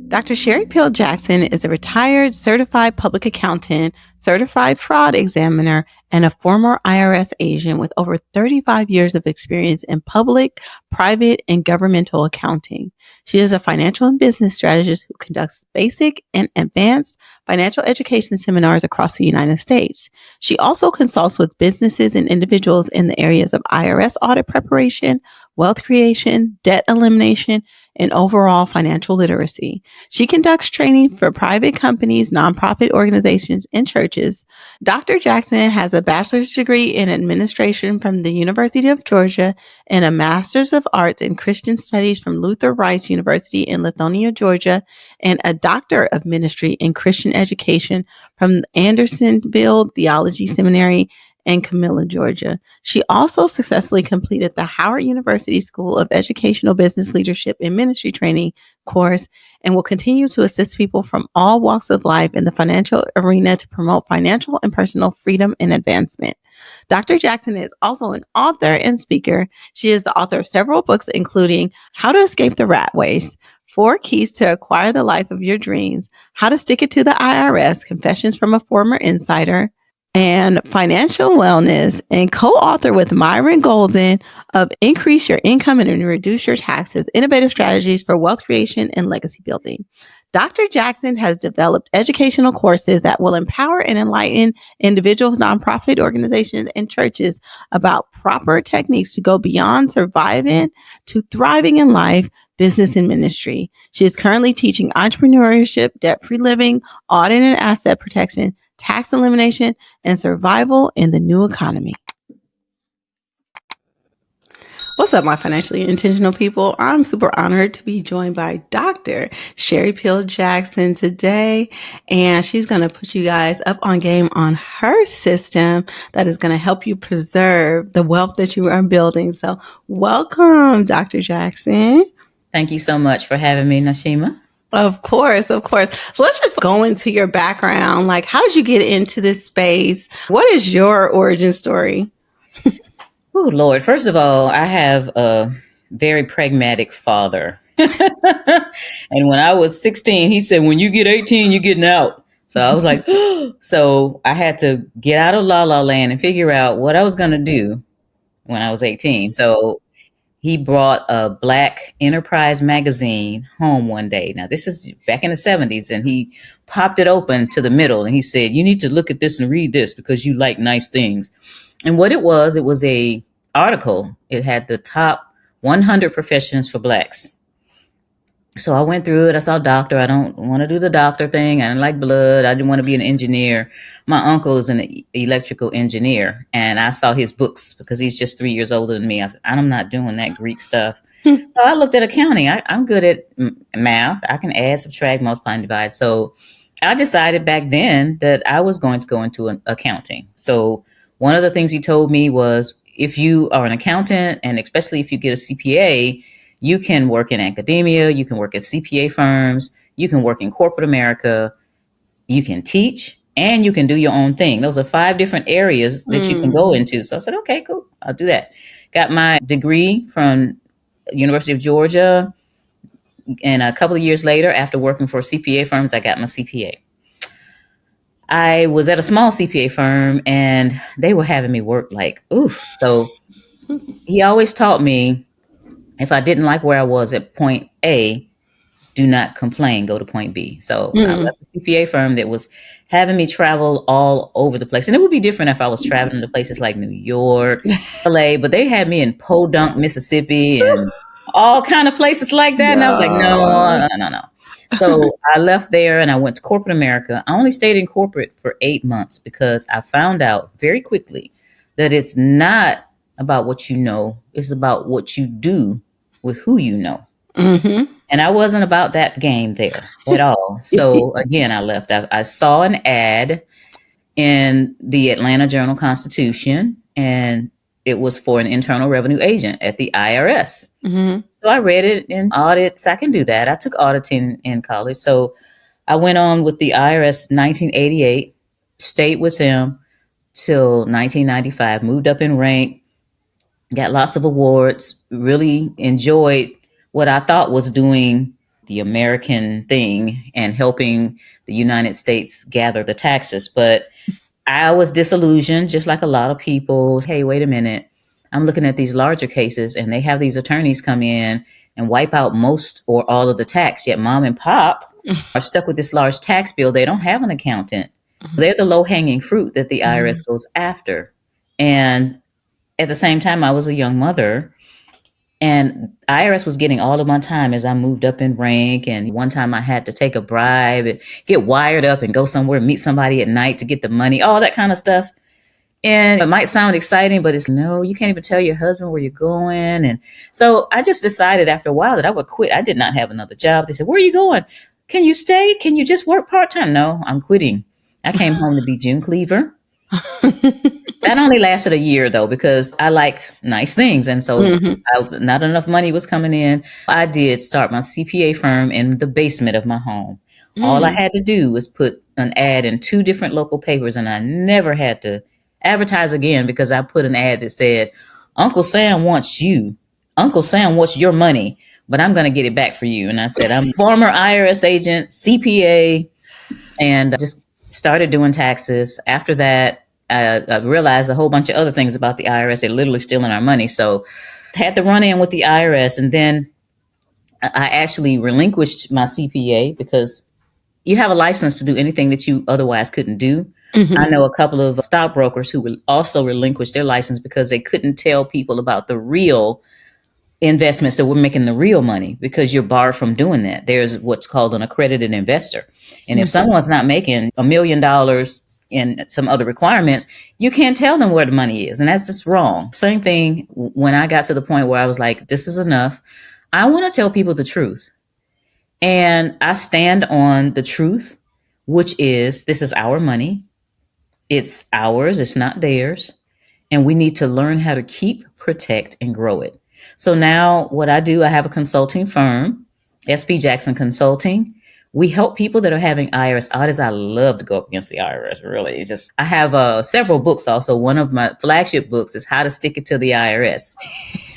Dr. Sherry Peel Jackson is a retired certified public accountant, certified fraud examiner, and a former IRS agent with over 35 years of experience in public, private, and governmental accounting. She is a financial and business strategist who conducts basic and advanced financial education seminars across the United States. She also consults with businesses and individuals in the areas of IRS audit preparation, wealth creation, debt elimination, and overall financial literacy. She conducts training for private companies, nonprofit organizations, and churches. Dr. Jackson has a bachelor's degree in administration from the University of Georgia and a master's of arts in Christian studies from Luther Rice University in Lithonia, Georgia, and a doctor of ministry in Christian education from Andersonville Theology Seminary and Camilla, Georgia. She also successfully completed the Howard University School of Educational Business Leadership and Ministry Training course and will continue to assist people from all walks of life in the financial arena to promote financial and personal freedom and advancement. Dr. Jackson is also an author and speaker. She is the author of several books, including How to Escape the Rat Race, 4 Keys to Acquire the Life of Your Dreams, How to Stick It to the IRS, Confessions from a Former Insider, and Financial Wellness, and co-author with Myron Golden of Increase Your Income and Reduce Your Taxes, Innovative Strategies for Wealth Creation and Legacy Building. Dr. Jackson has developed educational courses that will empower and enlighten individuals, nonprofit organizations, and churches about proper techniques to go beyond surviving to thriving in life, business, and ministry. She is currently teaching entrepreneurship, debt-free living, audit and asset protection, tax elimination, and survival in the new economy. What's up, my financially intentional people? I'm super honored to be joined by Dr. Sherry Peel Jackson today, and she's going to put you guys up on game on her system that is going to help you preserve the wealth that you are building. So welcome, Dr. Jackson. Thank you so much for having me, Nashima. Of course, of course. So let's just go into your background. Like, how did you get into this space? What is your origin story? Oh, Lord. First of all, I have a very pragmatic father. And when I was 16, he said, when you get 18, you're getting out. So I was like, so I had to get out of La La Land and figure out what I was going to do when I was 18. So he brought a Black Enterprise magazine home one day. Now, this is back in the 70s, and he popped it open to the middle, and he said, you need to look at this and read this because you like nice things. And what it was a article. It had the top 100 professions for Blacks. So I went through it. I saw doctor. I don't want to do the doctor thing. I didn't like blood. I didn't want to be an engineer. My uncle is an electrical engineer, and I saw his books because he's just 3 years older than me. I said, I'm not doing that Greek stuff. So I looked at accounting. I'm good at math. I can add, subtract, multiply, and divide. So I decided back then that I was going to go into accounting. So one of the things he told me was, if you are an accountant, and especially if you get a CPA, you can work in academia, you can work at CPA firms, you can work in corporate America, you can teach, and you can do your own thing. Those are 5 different areas that you can go into. So I said, okay, cool, I'll do that. Got my degree from University of Georgia. And a couple of years later, after working for CPA firms, I got my CPA. I was at a small CPA firm, and they were having me work like, oof. So he always taught me, if I didn't like where I was at point A, do not complain, go to point B. So I left the CPA firm that was having me travel all over the place. And it would be different if I was traveling to places like New York, LA, but they had me in Podunk, Mississippi, and all kind of places like that. And I was like, no. So I left there and I went to corporate America. I only stayed in corporate for 8 months because I found out very quickly that it's not about what you know. It's about what you do with who you know. Mm-hmm. And I wasn't about that game there at all. So again, I left. I saw an ad in the Atlanta Journal-Constitution, and it was for an internal revenue agent at the IRS. Mm-hmm. So I read it in audits. I can do that. I took auditing in college. So I went on with the IRS 1988, stayed with them till 1995, moved up in rank, got lots of awards, really enjoyed what I thought was doing the American thing and helping the United States gather the taxes. But I was disillusioned, just like a lot of people. Hey, wait a minute. I'm looking at these larger cases and they have these attorneys come in and wipe out most or all of the tax. Yet mom and pop are stuck with this large tax bill. They don't have an accountant. They're the low hanging fruit that the IRS goes after. And at the same time, I was a young mother and IRS was getting all of my time as I moved up in rank. And one time I had to take a bribe and get wired up and go somewhere, meet somebody at night to get the money, all that kind of stuff. And it might sound exciting, but it's no, you can't even tell your husband where you're going. And so I just decided after a while that I would quit. I did not have another job. They said, where are you going? Can you stay? Can you just work part time? No, I'm quitting. I came home to be June Cleaver. That only lasted a year though, because I liked nice things. And so not enough money was coming in. I did start my CPA firm in the basement of my home. All I had to do was put an ad in 2 different local papers and I never had to advertise again because I put an ad that said, Uncle Sam wants you. Uncle Sam wants your money, but I'm going to get it back for you. And I said, I'm a former IRS agent, CPA, and just started doing taxes. After that, I realized a whole bunch of other things about the IRS. They're literally stealing our money. So had to run in with the IRS. And then I actually relinquished my CPA because you have a license to do anything that you otherwise couldn't do. I know a couple of stockbrokers who will also relinquish their license because they couldn't tell people about the real investments that were making the real money because you're barred from doing that. There's what's called an accredited investor. And if someone's not making $1 million and some other requirements, you can't tell them where the money is. And that's just wrong. Same thing when I got to the point where I was like, this is enough. I want to tell people the truth. And I stand on the truth, which is this is our money. It's ours. It's not theirs. And we need to learn how to keep, protect, and grow it. So now what I do, I have a consulting firm, SB Jackson Consulting. We help people that are having IRS audits. I love to go up against the IRS, really. It's just, I have several books also. One of my flagship books is How to Stick It to the IRS.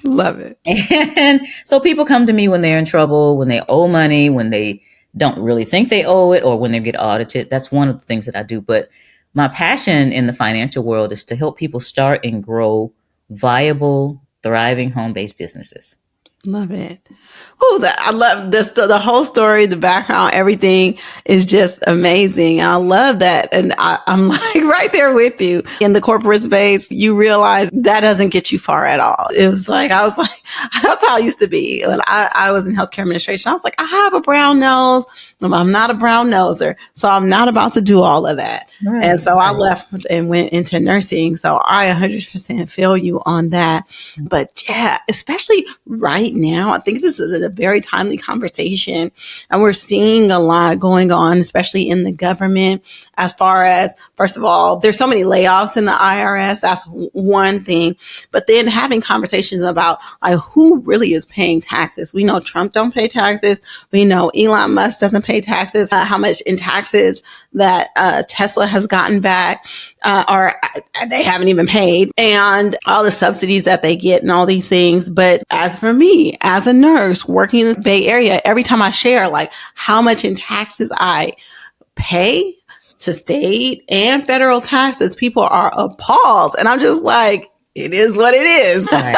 Love it. And so people come to me when they're in trouble, when they owe money, when they don't really think they owe it, or when they get audited. That's one of the things that I do. But my passion in the financial world is to help people start and grow viable, thriving home-based businesses. Love it. Oh, I love this. The whole story, the background, everything is just amazing. I love that. And I'm like right there with you. In the corporate space, you realize that doesn't get you far at all. It was like, I was like, that's how I used to be. When I was in healthcare administration, I was like, I have a brown nose. I'm not a brown noser. So I'm not about to do all of that. Right. And so I left and went into nursing. So I 100% feel you on that. But yeah, especially right now, I think this is a very timely conversation. And we're seeing a lot going on, especially in the government, as far as, first of all, there's so many layoffs in the IRS. That's one thing. But then having conversations about like who really is paying taxes. We know Trump don't pay taxes. We know Elon Musk doesn't pay taxes. How much in taxes that Tesla has gotten back, or they haven't even paid, and all the subsidies that they get and all these things. But as for me, as a nurse working in the Bay Area, every time I share like how much in taxes I pay to state and federal taxes, people are appalled. And I'm just like, it is what it is. Right.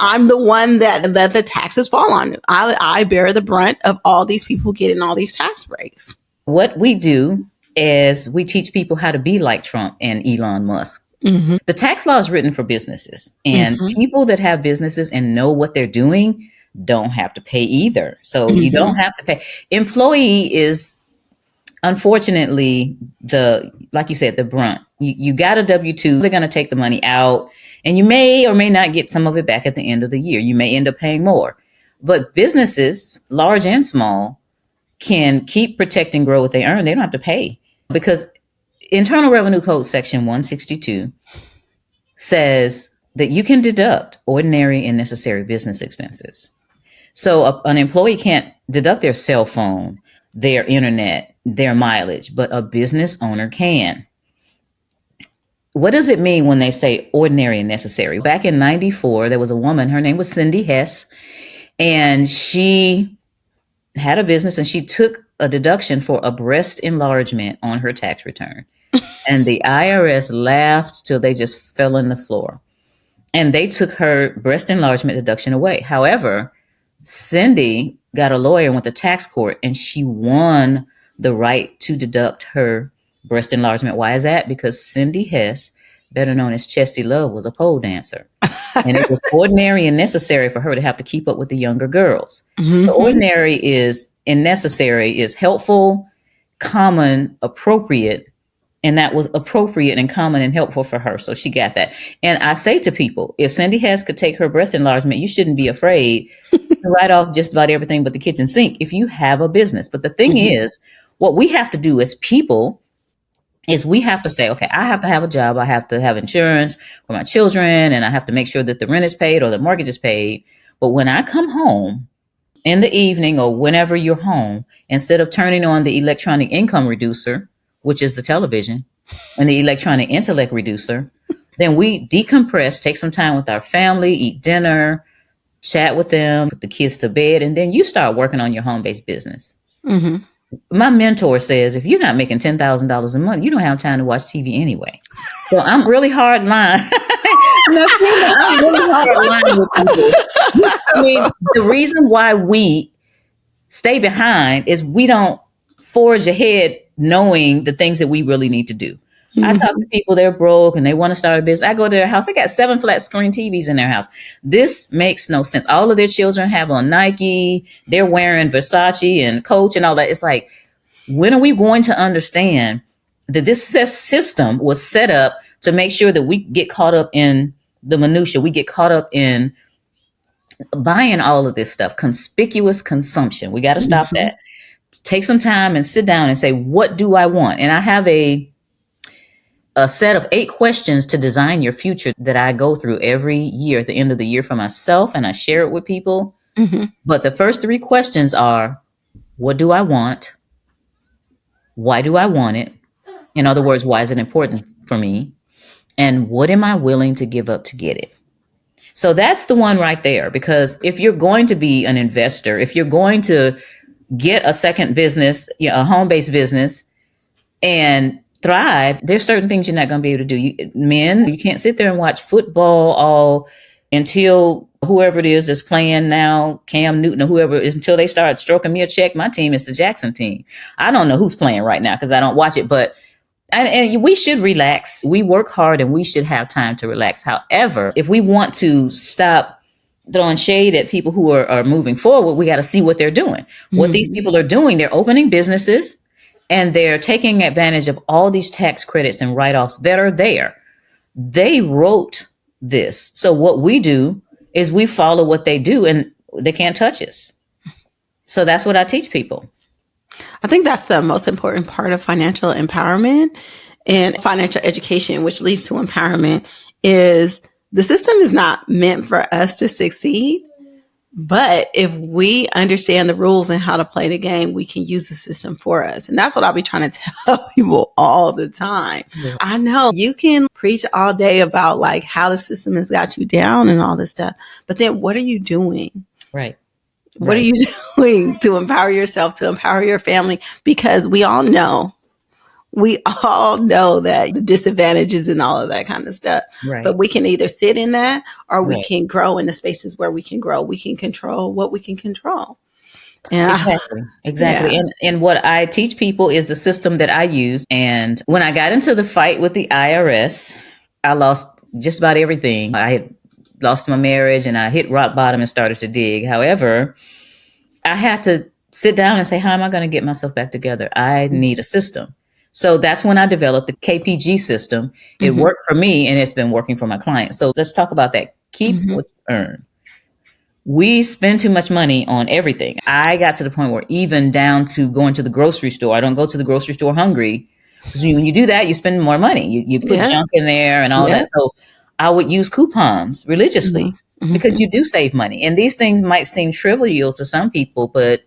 I'm the one that the taxes fall on. I bear the brunt of all these people getting all these tax breaks. What we do is we teach people how to be like Trump and Elon Musk. Mm-hmm. The tax law is written for businesses, and people that have businesses and know what they're doing don't have to pay either. So you don't have to pay. Employee is unfortunately like you said, the brunt. You got a W-2, they're going to take the money out, and you may or may not get some of it back at the end of the year. You may end up paying more. But businesses, large and small, can keep, protect, and grow what they earn. They don't have to pay because Internal Revenue Code Section 162 says that you can deduct ordinary and necessary business expenses. So an employee can't deduct their cell phone, their internet, their mileage, but a business owner can. What does it mean when they say ordinary and necessary? Back in 94, there was a woman, her name was Cindy Hess, and she had a business, and she took a deduction for a breast enlargement on her tax return. And the IRS laughed till they just fell on the floor. And they took her breast enlargement deduction away. However, Cindy got a lawyer and went to tax court, and she won the right to deduct her breast enlargement. Why is that? Because Cindy Hess, better known as Chesty Love, was a pole dancer. And it was ordinary and necessary for her to have to keep up with the younger girls. Mm-hmm. The ordinary is and necessary is helpful, common, appropriate. And that was appropriate and common and helpful for her. So she got that. And I say to people, if Cindy Hess could take her breast enlargement, you shouldn't be afraid to write off just about everything but the kitchen sink if you have a business. But the thing is, what we have to do as people is we have to say, okay, I have to have a job. I have to have insurance for my children, and I have to make sure that the rent is paid or the mortgage is paid. But when I come home in the evening or whenever you're home, instead of turning on the electronic income reducer, which is the television, and the electronic intellect reducer, then we decompress, take some time with our family, eat dinner, chat with them, put the kids to bed, and then you start working on your home-based business. Mm-hmm. My mentor says, if you're not making $10,000 a month, you don't have time to watch TV anyway. So I'm really hard line. I'm really hard line with people. I mean, the reason why we stay behind is we don't forge ahead knowing the things that we really need to do. Mm-hmm. I talk to people, they're broke and they want to start a business. I go to their house, they got 7 flat screen TVs in their house. This makes no sense. All of their children have on Nike, they're wearing Versace and Coach and all that. It's like, when are we going to understand that this system was set up to make sure that we get caught up in the minutia, we get caught up in buying all of this stuff, conspicuous consumption. We got to stop that. Take some time and sit down and say, what do I want? And I have a set of 8 questions to design your future that I go through every year at the end of the year for myself, and I share it with people. Mm-hmm. But the first 3 questions are, what do I want? Why do I want it? In other words, why is it important for me? And what am I willing to give up to get it? So that's the one right there, because if you're going to be an investor, if you're going to get a second business, a home-based business and thrive, there's certain things you're not going to be able to do. You can't sit there and watch football all until whoever it is that's playing now, Cam Newton or whoever it is, until they start stroking me a check. My team is the Jackson team. I don't know who's playing right now because I don't watch it, but and we should relax. We work hard and we should have time to relax. However, if we want to stop throwing shade at people who are moving forward, we got to see what they're doing. Mm-hmm. What these people are doing, they're opening businesses and they're taking advantage of all these tax credits and write-offs that are there. They wrote this. So what we do is we follow what they do and they can't touch us. So that's what I teach people. I think that's the most important part of financial empowerment and financial education, which leads to empowerment, is the system is not meant for us to succeed. But if we understand the rules and how to play the game, we can use the system for us. And that's what I'll be trying to tell people all the time. Yeah. I know you can preach all day about like how the system has got you down and all this stuff. But then what are you doing? Right. What are you doing to empower yourself, to empower your family? Because we all know that the disadvantages and all of that kind of stuff. Right. But we can either sit in that or we can grow in the spaces where we can grow. We can control what we can control. Exactly. Yeah. And what I teach people is the system that I use. And when I got into the fight with the IRS, I lost just about everything. I had lost my marriage and I hit rock bottom and started to dig. However, I had to sit down and say, how am I going to get myself back together? I need a system. So that's when I developed the KPG system. It worked for me and it's been working for my clients. So let's talk about that. Keep what you earn. We spend too much money on everything. I got to the point where even down to going to the grocery store, I don't go to the grocery store hungry. Because when you do that, you spend more money. You put junk in there and all that. So I would use coupons religiously because you do save money. And these things might seem trivial to some people, but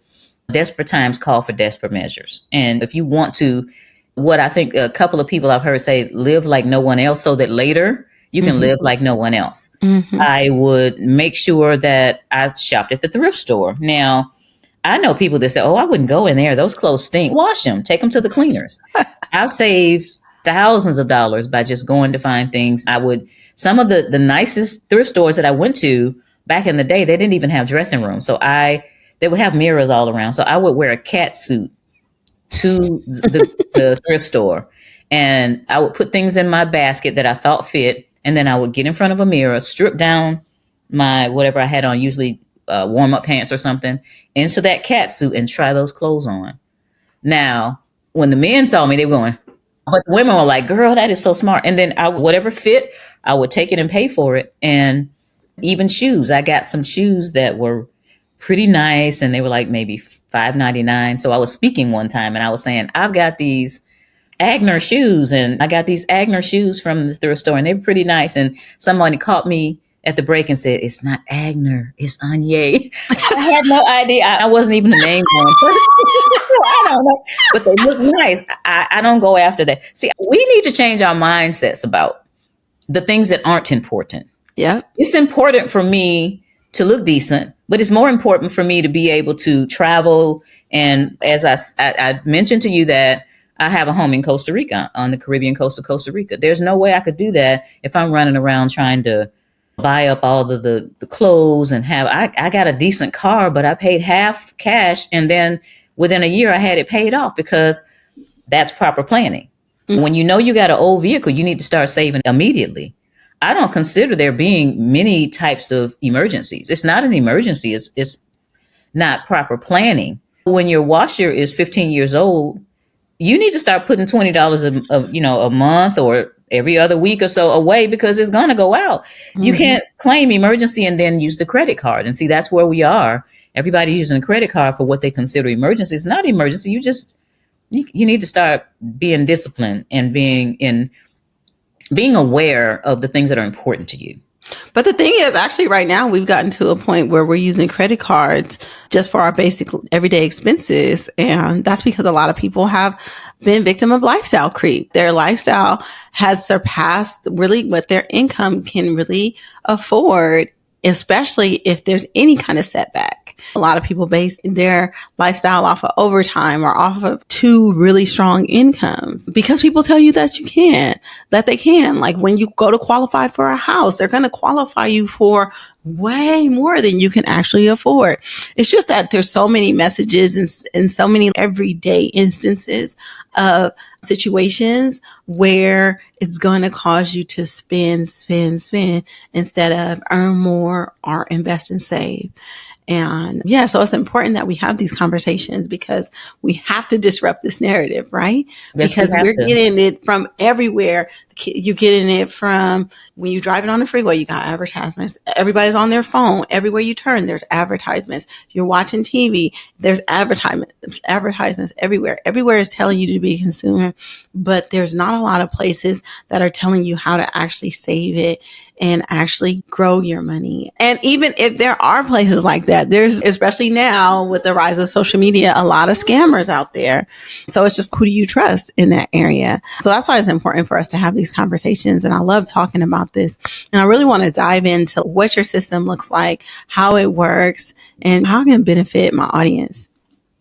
desperate times call for desperate measures. And if you want to, what I think a couple of people I've heard say, live like no one else so that later you can live like no one else. I would make sure that I shopped at the thrift store. Now, I know people that say, "Oh, I wouldn't go in there. Those clothes stink. Wash them. Take them to the cleaners." I've saved thousands of dollars by just going to find things. Some of the nicest thrift stores that I went to back in the day, they didn't even have dressing rooms. They would have mirrors all around. So I would wear a cat suit to the thrift store, and I would put things in my basket that I thought fit. And then I would get in front of a mirror, strip down my whatever I had on, usually warm up pants or something, into that cat suit and try those clothes on. Now, when the men saw me, they were going, but the women were like, girl, that is so smart. And then whatever fit, I would take it and pay for it. And even shoes, I got some shoes that were pretty nice, and they were like maybe $5.99. So I was speaking one time and I was saying, I've got these Agner shoes, and I got these Agner shoes from the thrift store, and they were pretty nice. And somebody caught me at the break and said, it's not Agner, it's Anye. I had no idea. I wasn't even the name one. I don't know, but they look nice. I don't go after that. See, we need to change our mindsets about the things that aren't important. Yeah. It's important for me to look decent, but it's more important for me to be able to travel. And as I mentioned to you that I have a home in Costa Rica, on the Caribbean coast of Costa Rica. There's no way I could do that if I'm running around trying to buy up all the clothes and I got a decent car, but I paid half cash. And then within a year I had it paid off, because that's proper planning. Mm-hmm. When you know you got an old vehicle, you need to start saving immediately. I don't consider there being many types of emergencies. It's not an emergency. It's not proper planning. When your washer is 15 years old, you need to start putting $20 a month or every other week or so away, because it's going to go out. Mm-hmm. You can't claim emergency and then use the credit card. And see, that's where we are. Everybody's using a credit card for what they consider emergency. It's not emergency. You need to start being disciplined and being aware of the things that are important to you. But the thing is, actually, right now, we've gotten to a point where we're using credit cards just for our basic everyday expenses. And that's because a lot of people have been victim of lifestyle creep. Their lifestyle has surpassed really what their income can really afford, especially if there's any kind of setback. A lot of people base their lifestyle off of overtime or off of two really strong incomes, because people tell you that they can. Like when you go to qualify for a house, they're going to qualify you for way more than you can actually afford. It's just that there's so many messages and so many everyday instances of situations where it's going to cause you to spend instead of earn more or invest and save. And yeah, so it's important that we have these conversations, because we have to disrupt this narrative, right? Yes, because we're getting it from everywhere. You're getting it from when you're driving on the freeway, you got advertisements. Everybody's on their phone. Everywhere you turn, there's advertisements. You're watching TV, there's advertisements everywhere. Everywhere is telling you to be a consumer, but there's not a lot of places that are telling you how to actually save it and actually grow your money. And even if there are places like that, there's, especially now with the rise of social media, a lot of scammers out there. So it's just, who do you trust in that area? So that's why it's important for us to have these conversations. And I love talking about this. And I really want to dive into what your system looks like, how it works, and how it can benefit my audience.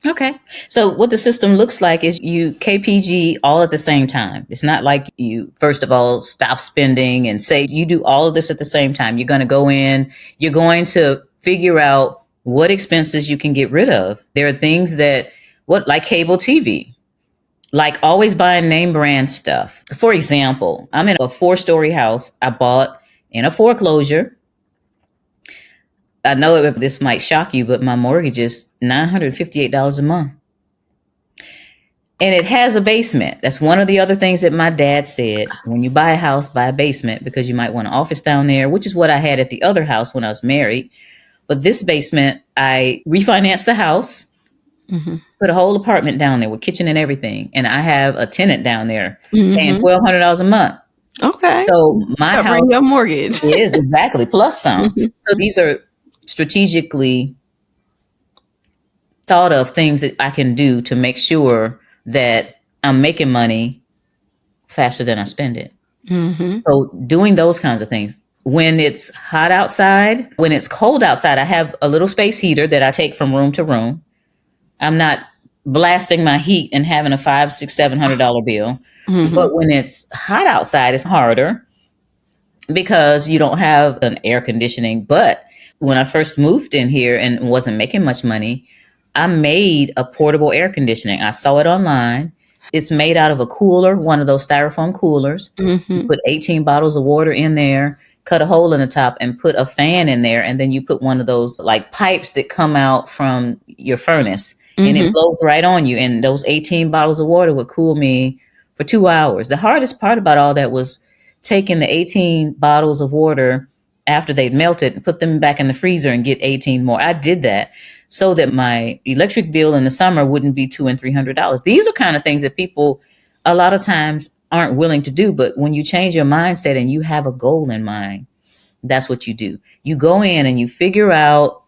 Okay. So what the system looks like is you KPG all at the same time. It's not like you, first of all, stop spending and say you do all of this at the same time. You're going to go in, you're going to figure out what expenses you can get rid of. There are things like cable TV, like always buying name brand stuff. For example, I'm in a 4-story house I bought in a foreclosure. I know this might shock you, but my mortgage is $958 a month. And it has a basement. That's one of the other things that my dad said. When you buy a house, buy a basement, because you might want an office down there, which is what I had at the other house when I was married. But this basement, I refinanced the house, put a whole apartment down there with kitchen and everything. And I have a tenant down there paying $1,200 a month. Okay. So my house, your mortgage is exactly plus some. So these are strategically thought of things that I can do to make sure that I'm making money faster than I spend it. So doing those kinds of things. When it's hot outside, when it's cold outside, I have a little space heater that I take from room to room. I'm not blasting my heat and having a five, six, $700 bill. Mhm. But when it's hot outside, it's harder because you don't have an air conditioning. But when I first moved in here and wasn't making much money, I made a portable air conditioning. I saw it online. It's made out of a cooler, one of those styrofoam coolers. You Mhm. put 18 bottles of water in there, cut a hole in the top, and put a fan in there. And then you put one of those like pipes that come out from your furnace and it Mhm. blows right on you. And those 18 bottles of water would cool me for 2 hours. The hardest part about all that was taking the 18 bottles of water after they'd melted and put them back in the freezer and get 18 more. I did that so that my electric bill in the summer wouldn't be $200 and $300. These are kind of things that people a lot of times aren't willing to do. But when you change your mindset and you have a goal in mind, that's what you do. You go in and you figure out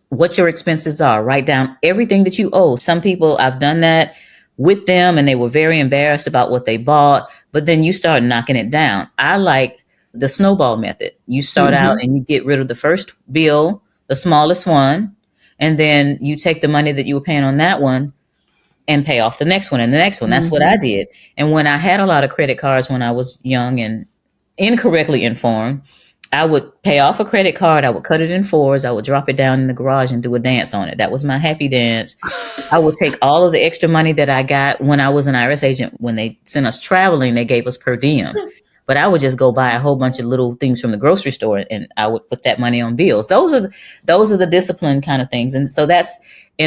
what your expenses are. Write down everything that you owe. Some people, I've done that with them and they were very embarrassed about what they bought, but then you start knocking it down. I like the snowball method. You start out Mhm. and you get rid of the first bill, the smallest one, and then you take the money that you were paying on that one and pay off the next one and the next one. That's what I Mhm. did. And when I had a lot of credit cards when I was young and incorrectly informed, I would pay off a credit card, I would cut it in fours, I would drop it down in the garage and do a dance on it. That was my happy dance. I would take all of the extra money that I got when I was an IRS agent. When they sent us traveling, they gave us per diem. But I would just go buy a whole bunch of little things from the grocery store and I would put that money on bills. Those are the discipline kind of things. And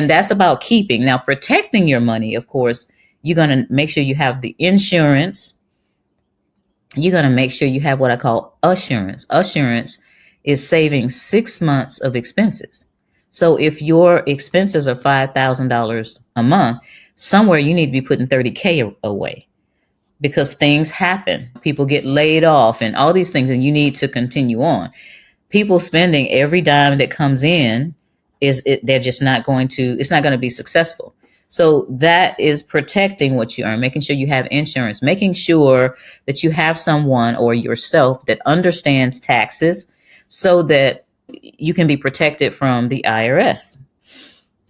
that's about keeping. Now protecting your money, of course, you're gonna make sure you have the insurance. You're gonna make sure you have what I call assurance. Assurance is saving 6 months of expenses. So if your expenses are $5,000 a month, somewhere you need to be putting 30K away because things happen. People get laid off and all these things, and you need to continue on. People spending every dime that comes in they're just not going to, it's not going to be successful. So that is protecting what you earn, making sure you have insurance, making sure that you have someone or yourself that understands taxes so that you can be protected from the IRS.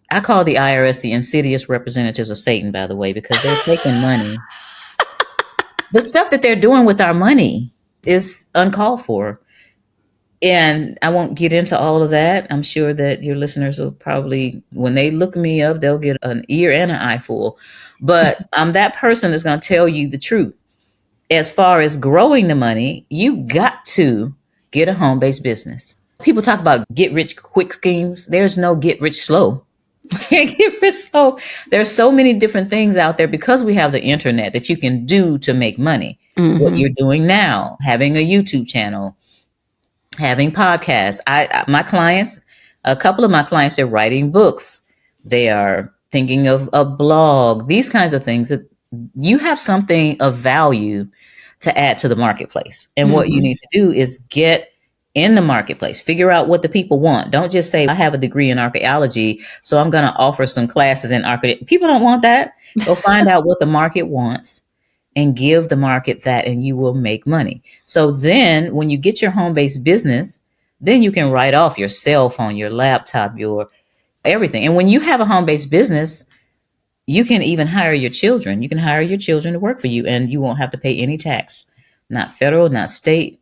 I call the IRS the insidious representatives of Satan, by the way, because they're taking money. The stuff that they're doing with our money is uncalled for. And I won't get into all of that. I'm sure that your listeners will probably, when they look me up, they'll get an ear and an eye full. But I'm that person that's going to tell you the truth. As far as growing the money, you got to get a home based business. People talk about get rich quick schemes. There's no get rich slow. You can't get rich slow. There's so many different things out there because we have the internet that you can do to make money. What Mhm. you're doing now, having a YouTube channel, having podcasts. My clients, a couple of my clients, they're writing books. They are thinking of a blog. These kinds of things that you have something of value to add to the marketplace. And what you Mhm. need to do is get in the marketplace, figure out what the people want. Don't just say, I have a degree in archaeology, so I'm going to offer some classes in archaeology. People don't want that. Go find out what the market wants and give the market that, and you will make money. So then when you get your home based business, then you can write off your cell phone, your laptop, your everything. And when you have a home based business, you can even hire your children. You can hire your children to work for you and you won't have to pay any tax, not federal, not state,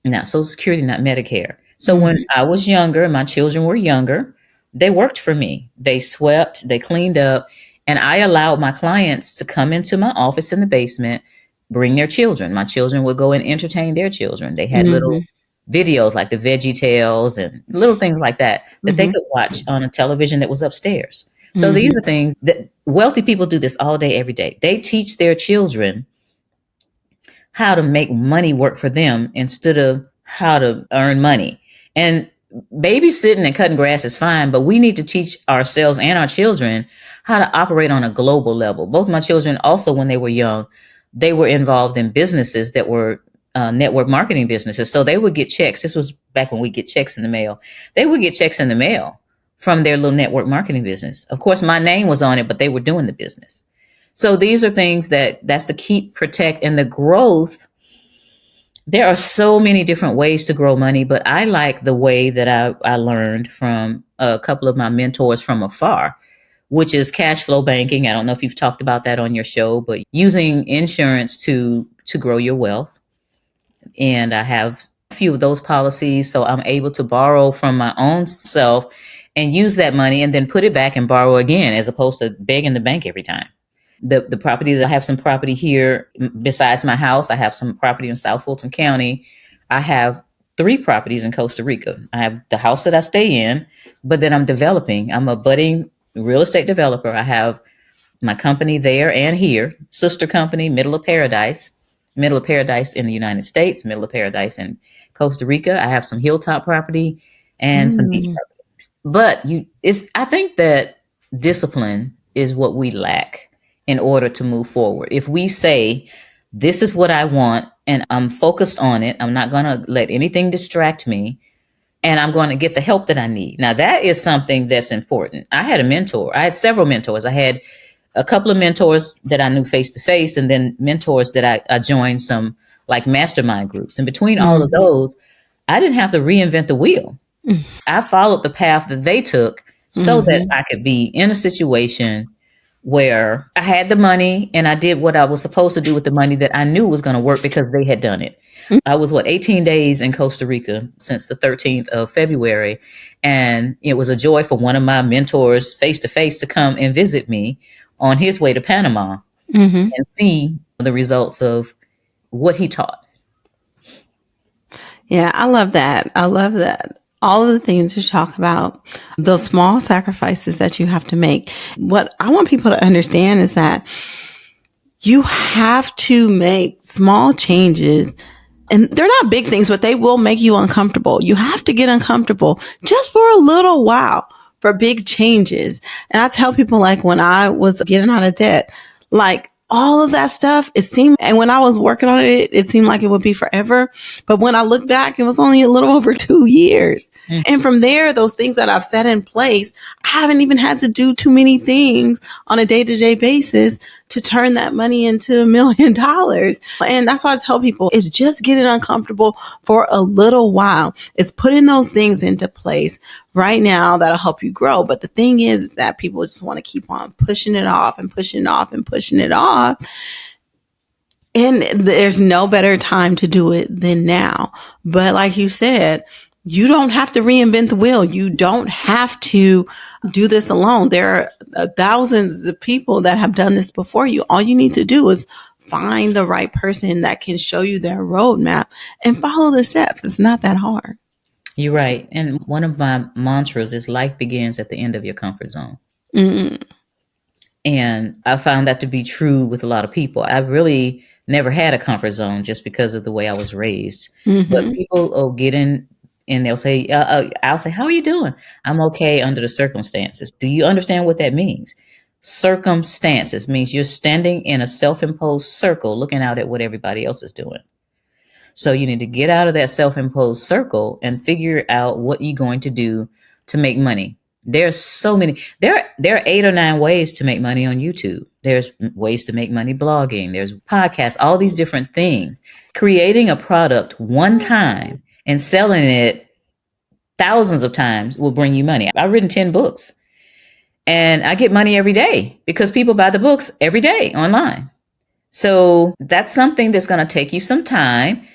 not Social Security, not Medicare. So when Mhm. I was younger and my children were younger, they worked for me. They swept, they cleaned up, and I allowed my clients to come into my office in the basement, bring their children. My children would go and entertain their children. They had little Mhm. videos like the Veggie Tales and little things like that that they Mhm. could watch on a television that was upstairs. So these Mhm. are things that wealthy people do this all day, every day. They teach their children how to make money work for them instead of how to earn money. And babysitting and cutting grass is fine, but we need to teach ourselves and our children how to operate on a global level. Both my children, also, when they were young, they were involved in businesses that were network marketing businesses. So they would get checks. This was back when we get checks in the mail. They would get checks in the mail from their little network marketing business. Of course, my name was on it, but they were doing the business. So these are things that's to keep, protect, and the growth. There are so many different ways to grow money, but I like the way that I learned from a couple of my mentors from afar, which is cash flow banking. I don't know if you've talked about that on your show, but using insurance to grow your wealth. And I have a few of those policies, so I'm able to borrow from my own self and use that money and then put it back and borrow again, as opposed to begging the bank every time. The property that I have, some property here besides my house. I have some property in South Fulton County. I have 3 properties in Costa Rica. I have the house that I stay in, but then I'm developing. I'm a budding real estate developer. I have my company there and here, sister company, Middle of Paradise in the United States, Middle of Paradise in Costa Rica. I have some hilltop property and some beach Mm. property. But I think that discipline is what we lack in order to move forward. If we say, this is what I want and I'm focused on it, I'm not going to let anything distract me, and I'm going to get the help that I need. Now, that is something that's important. I had a mentor. I had several mentors. I had a couple of mentors that I knew face to face, and then mentors that I joined some like mastermind groups. And between all of Mhm. those, I didn't have to reinvent the wheel. I followed the path that they took so that Mhm. I could be in a situation where I had the money and I did what I was supposed to do with the money that I knew was going to work because they had done it. I was 18 days in Costa Rica since the 13th of February. And it was a joy for one of my mentors face to face to come and visit me on his way to Panama Mhm. and see the results of what he taught. Yeah, I love that. I love that. All of the things you talk about, those small sacrifices that you have to make. What I want people to understand is that you have to make small changes, and they're not big things, but they will make you uncomfortable. You have to get uncomfortable just for a little while for big changes. And I tell people, like, when I was getting out of debt, like, all of that stuff, it seemed, and when I was working on it, it seemed like it would be forever. But when I look back, it was only a little over 2 years. Mm. And from there, those things that I've set in place, I haven't even had to do too many things on a day to day basis to turn that money into $1 million. And that's why I tell people, it's just getting uncomfortable for a little while. It's putting those things into place right now that'll help you grow. But the thing is that people just want to keep on pushing it off and pushing it off and pushing it off. And there's no better time to do it than now. But like you said, you don't have to reinvent the wheel. You don't have to do this alone. There are thousands of people that have done this before you. All you need to do is find the right person that can show you their roadmap and follow the steps. It's not that hard. You're right. And one of my mantras is life begins at the end of your comfort zone. Mm-mm. And I found that to be true with a lot of people. I really never had a comfort zone just because of the way I was raised. But Mm-hmm. people will get in and they'll say, I'll say, how are you doing? I'm okay under the circumstances. Do you understand what that means? Circumstances means you're standing in a self imposed circle looking out at what everybody else is doing. So you need to get out of that self-imposed circle and figure out what you're going to do to make money. There's so many. There are 8 or 9 ways to make money on YouTube. There's ways to make money blogging. There's podcasts, all these different things. Creating a product one time and selling it thousands of times will bring you money. I've written 10 books and I get money every day because people buy the books every day online. So that's something that's going to take you some time.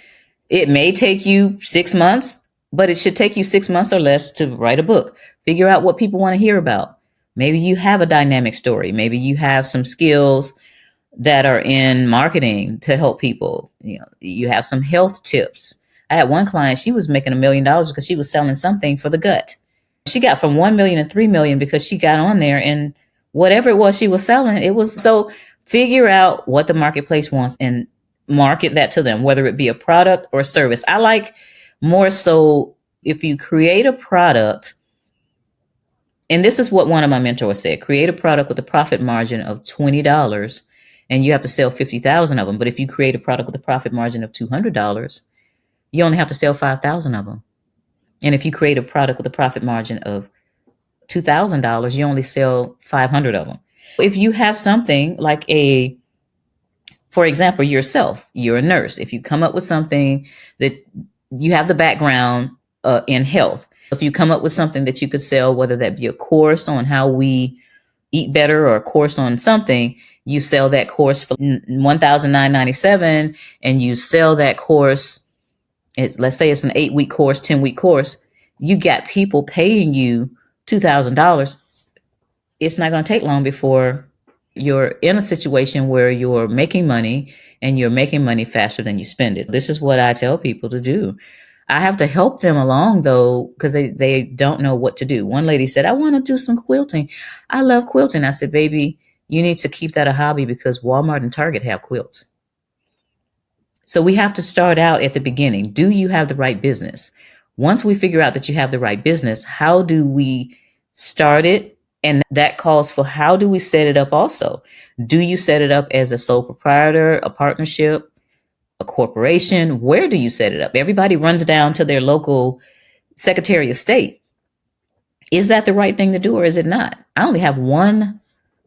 It may take you 6 months, but it should take you 6 months or less to write a book. Figure out what people want to hear about. Maybe you have a dynamic story. Maybe you have some skills that are in marketing to help people. You have some health tips. I had one client, she was making $1 million because she was selling something for the gut. She got from 1 million to 3 million because she got on there and whatever it was she was selling, it was so. Figure out what the marketplace wants and market that to them, whether it be a product or a service. I like more so if you create a product, and this is what one of my mentors said, create a product with a profit margin of $20 and you have to sell 50,000 of them. But if you create a product with a profit margin of $200, you only have to sell 5,000 of them. And if you create a product with a profit margin of $2,000, you only sell 500 of them. If you have something like for example, yourself, you're a nurse. If you come up with something that you have the background in health, if you come up with something that you could sell, whether that be a course on how we eat better or a course on something, you sell that course for $1,997, and you sell that course. Let's say it's an 8-week course, 10-week course. You got people paying you $2,000. It's not going to take long before you're in a situation where you're making money, and you're making money faster than you spend it. This is what I tell people to do. I have to help them along though, because they don't know what to do. One lady said, I want to do some quilting. I love quilting. I said, baby, you need to keep that a hobby, because Walmart and Target have quilts. So we have to start out at the beginning. Do you have the right business? Once we figure out that you have the right business, how do we start it? And that calls for, how do we set it up also? Do you set it up as a sole proprietor, a partnership, a corporation? Where do you set it up? Everybody runs down to their local Secretary of State. Is that the right thing to do, or is it not? I only have one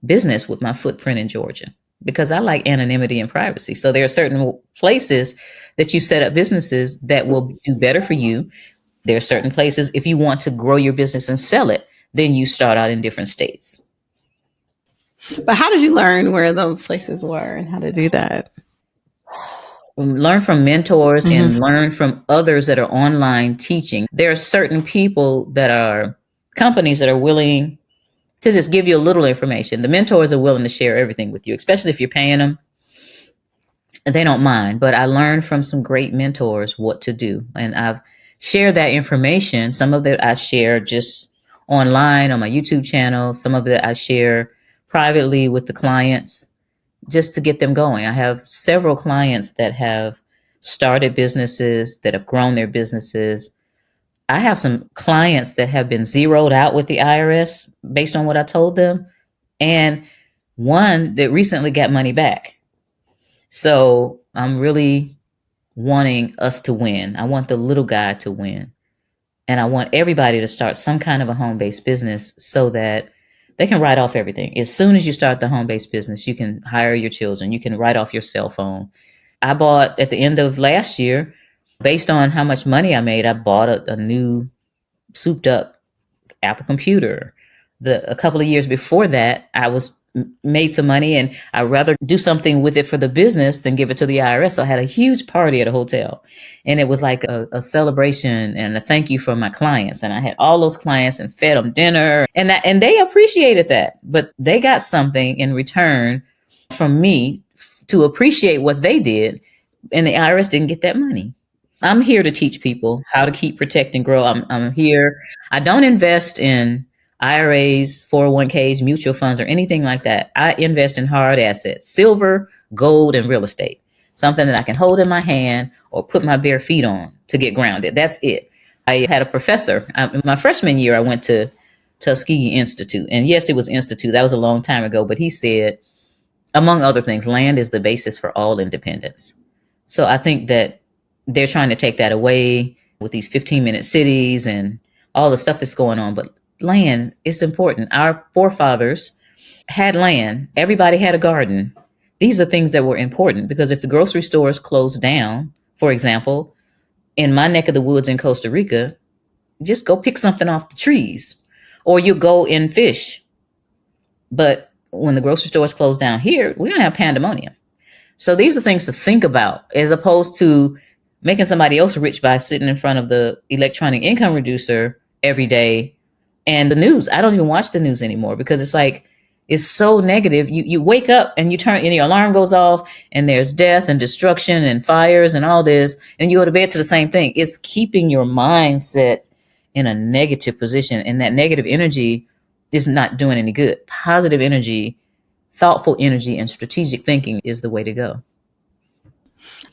business with my footprint in Georgia, because I like anonymity and privacy. So there are certain places that you set up businesses that will do better for you. There are certain places, if you want to grow your business and sell it, then you start out in different states. But how did you learn where those places were and how to do that? Learn from mentors and learn from others that are online teaching. There are certain people that are companies that are willing to just give you a little information. The mentors are willing to share everything with you, especially if you're paying them. They don't mind. But I learned from some great mentors what to do. And I've shared that information. Some of it I share just online on my YouTube channel. Some of it I share privately with the clients, just to get them going. I have several clients that have started businesses, that have grown their businesses. I have some clients that have been zeroed out with the IRS based on what I told them, and one that recently got money back. So I'm really wanting us to win. I want the little guy to win. And I want everybody to start some kind of a home-based business, so that they can write off everything. As soon as you start the home-based business, you can hire your children. You can write off your cell phone. I bought, at the end of last year, based on how much money I made, I bought a new souped up Apple computer. A couple of years before that, I made some money, and I'd rather do something with it for the business than give it to the IRS. So I had a huge party at a hotel, and it was like a celebration and a thank you for my clients. And I had all those clients and fed them dinner, and they appreciated that. But they got something in return from me to appreciate what they did, and the IRS didn't get that money. I'm here to teach people how to keep, protect, and grow. I'm here. I don't invest in IRAs, 401ks, mutual funds, or anything like that. I invest in hard assets, silver, gold, and real estate. Something that I can hold in my hand or put my bare feet on to get grounded. That's it. I had a professor. In my freshman year, I went to Tuskegee Institute. And yes, it was Institute. That was a long time ago. But he said, among other things, land is the basis for all independence. So I think that they're trying to take that away with these 15-minute cities and all the stuff that's going on. But land is important. Our forefathers had land. Everybody had a garden. These are things that were important, because if the grocery stores closed down, for example, in my neck of the woods in Costa Rica, just go pick something off the trees, or you go and fish. But when the grocery stores closed down here, we're going to have pandemonium. So these are things to think about, as opposed to making somebody else rich by sitting in front of the electronic income reducer every day. And the news, I don't even watch the news anymore, because it's like, it's so negative. You wake up and you turn, and your alarm goes off, and there's death and destruction and fires and all this, and you go to bed to the same thing. It's keeping your mindset in a negative position, and that negative energy is not doing any good. Positive energy, thoughtful energy, and strategic thinking is the way to go.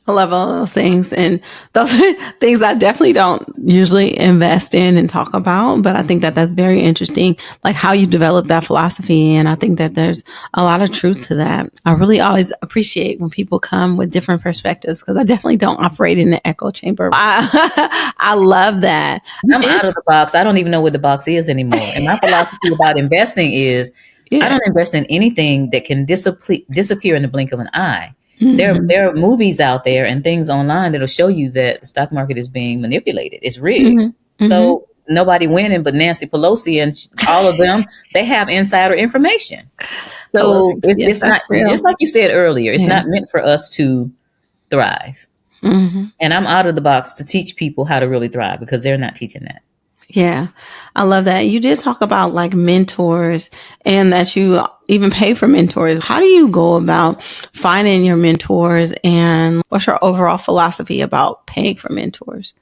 I love all those things. And those are things I definitely don't usually invest in and talk about. But I think that that's very interesting, like how you develop that philosophy. And I think that there's a lot of truth to that. I really always appreciate when people come with different perspectives, because I definitely don't operate in the echo chamber. I love that. I'm out of the box. I don't even know where the box is anymore. And my philosophy about investing is, I don't invest in anything that can disappear in the blink of an eye. There are movies out there and things online that'll show you that the stock market is being manipulated. It's rigged. So nobody winning but Nancy Pelosi and all of them. They have insider information. So Politics. Yes, it's that's not, real. just like you said earlier, it's Yeah. not meant for us to thrive. Hmm. And I'm out of the box to teach people how to really thrive because they're not teaching that. Yeah, I love that. You did talk about like mentors and that you even pay for mentors. How do you go about finding your mentors and what's your overall philosophy about paying for mentors?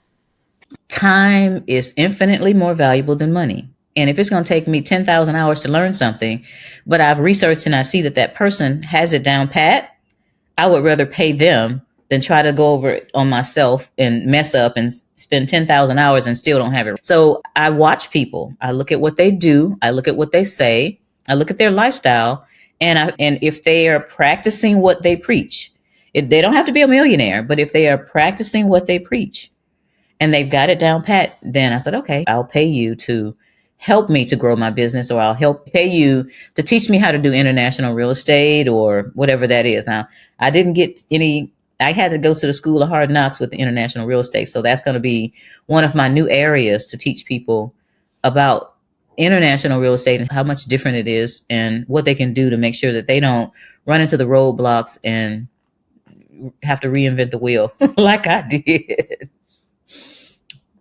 Time is infinitely more valuable than money. And if it's going to take me 10,000 hours to learn something, but I've researched and I see that that person has it down pat, I would rather pay them than try to go over it on myself and mess up and spend 10,000 hours and still don't have it. So I watch people. I look at what they do. I look at what they say. I look at their lifestyle. And if they are practicing what they preach, they don't have to be a millionaire, but if they are practicing what they preach, and they've got it down pat, then I said, okay, I'll pay you to help me to grow my business, or I'll help pay you to teach me how to do international real estate or whatever that is. Now, I didn't get any, I had to go to the school of hard knocks with the international real estate. So that's going to be one of my new areas to teach people about international real estate and how much different it is and what they can do to make sure that they don't run into the roadblocks and have to reinvent the wheel like I did.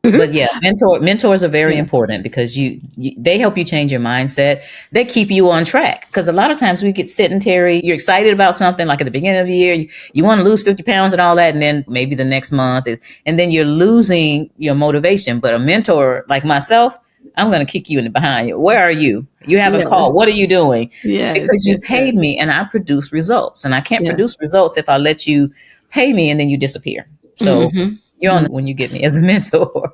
But yeah, mentors are very Yeah. important because they help you change your mindset. They keep you on track because a lot of times we get sedentary. You're excited about something like at the beginning of the year, you want to lose 50 pounds and all that, and then maybe the next month and then you're losing your motivation. But a mentor like myself, I'm going to kick you in the behind. Where are you? You haven't Yes. called. What are you doing? Yes. Because you Yes. Yes. paid me and I produce results, and I can't Yes. produce results if I let you pay me and then you disappear. So you're on when you get me as a mentor.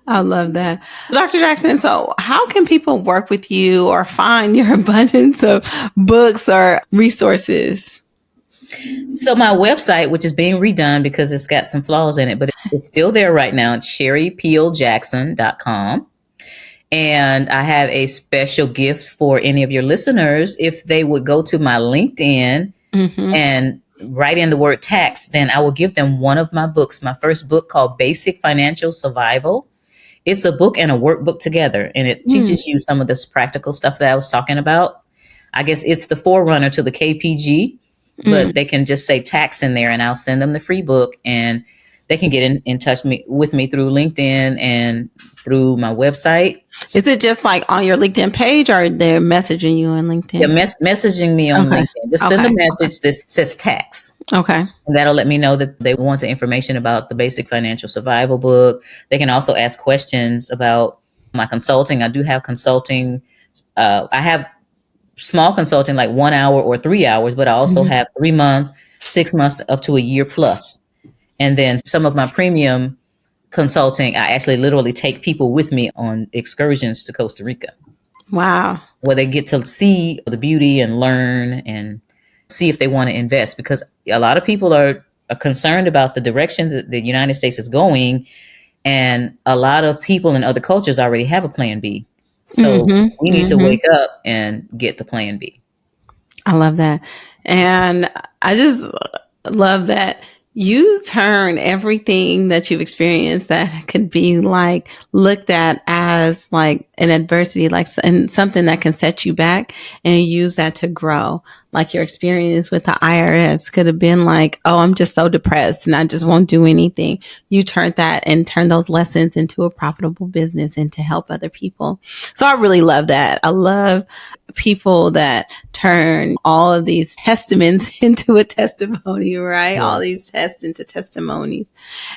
I love that. Dr. Jackson, so how can people work with you or find your abundance of books or resources? So my website, which is being redone because it's got some flaws in it, but it's still there right now. It's sherrypeeljackson.com. And I have a special gift for any of your listeners. If they would go to my LinkedIn Mm-hmm. and write in the word tax, then I will give them one of my books. My first book called Basic Financial Survival. It's a book and a workbook together, and it Mm. teaches you some of this practical stuff that I was talking about. I guess it's the forerunner to the KPG, but Mm. they can just say tax in there and I'll send them the free book, and they can get in touch with me through LinkedIn and through my website. Is it just like on your LinkedIn page or they're messaging you on Yeah, LinkedIn? messaging me on Okay. LinkedIn. Just send a Okay. message that says tax. Okay. And that'll let me know that they want the information about the Basic Financial Survival book. They can also ask questions about my consulting. I do have consulting. I have small consulting like 1 hour or 3 hours, but I also Mhm. have 3 months, 6 months, up to a year plus. And then some of my premium consulting, I actually literally take people with me on excursions to Costa Rica Wow. where they get to see the beauty and learn and see if they want to invest, because a lot of people are concerned about the direction that the United States is going. And a lot of people in other cultures already have a plan B. So Mm-hmm. we need to Mm-hmm. wake up and get the plan B. I love that. And I just love that you turn everything that you've experienced that could be like looked at as like an adversity, like and something that can set you back, and use that to grow. Like your experience with the IRS could have been like, oh, I'm just so depressed and I just won't do anything. You turned that and turned those lessons into a profitable business and to help other people. So I really love that. I love people that turn all of these testaments into a testimony, right? All Yes. these tests into testimonies.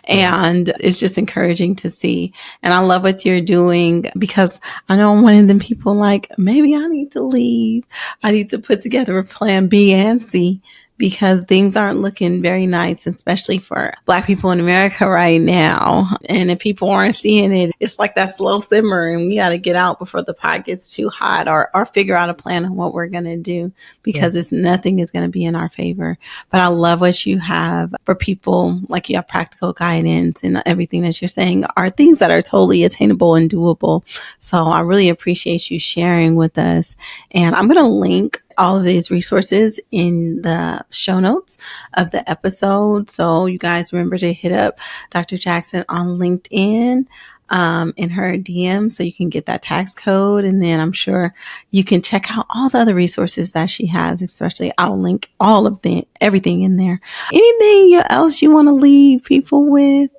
Yes. And it's just encouraging to see. And I love what you're doing because I know I'm one of them people like, maybe I need to leave. I need to put together a plan B and C because things aren't looking very nice, especially for Black people in America right now. And if people aren't seeing it, it's like that slow simmer and we got to get out before the pot gets too hot, or figure out a plan on what we're going to do, because Yes. it's nothing is going to be in our favor. But I love what you have for people. Like you have practical guidance, and everything that you're saying are things that are totally attainable and doable. So I really appreciate you sharing with us. And I'm going to link all of these resources in the show notes of the episode. So you guys remember to hit up Dr. Jackson on LinkedIn. in her DM so you can get that tax code. And then I'm sure you can check out all the other resources that she has, especially I'll link all of the everything in there. Anything else you want to leave people with?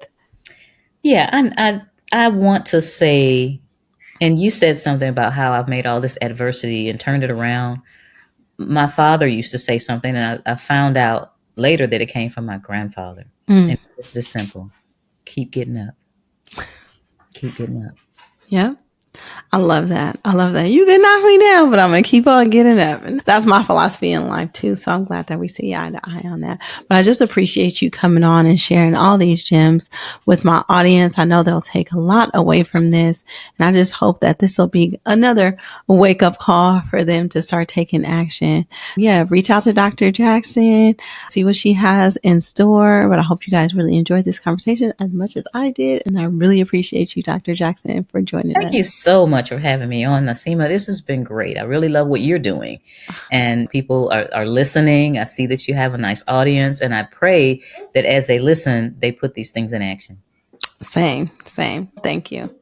Yeah, I want to say, and you said something about how I've made all this adversity and turned it around. My father used to say something, and I found out later that it came from my grandfather. Mm, And it's this simple: keep getting up, keep getting up. yeah. I love that. I love that. You can knock me down, but I'm going to keep on getting up. And that's my philosophy in life too. So I'm glad that we see eye to eye on that. But I just appreciate you coming on and sharing all these gems with my audience. I know they'll take a lot away from this. And I just hope that this will be another wake up call for them to start taking action. Yeah. Reach out to Dr. Jackson, see what she has in store. But I hope you guys really enjoyed this conversation as much as I did. And I really appreciate you, Dr. Jackson, for joining Thank us. you so much for having me on, Nasima. This has been great. I really love what you're doing. And people are listening. I see that you have a nice audience. And I pray that as they listen, they put these things in action. Same, same. Thank you.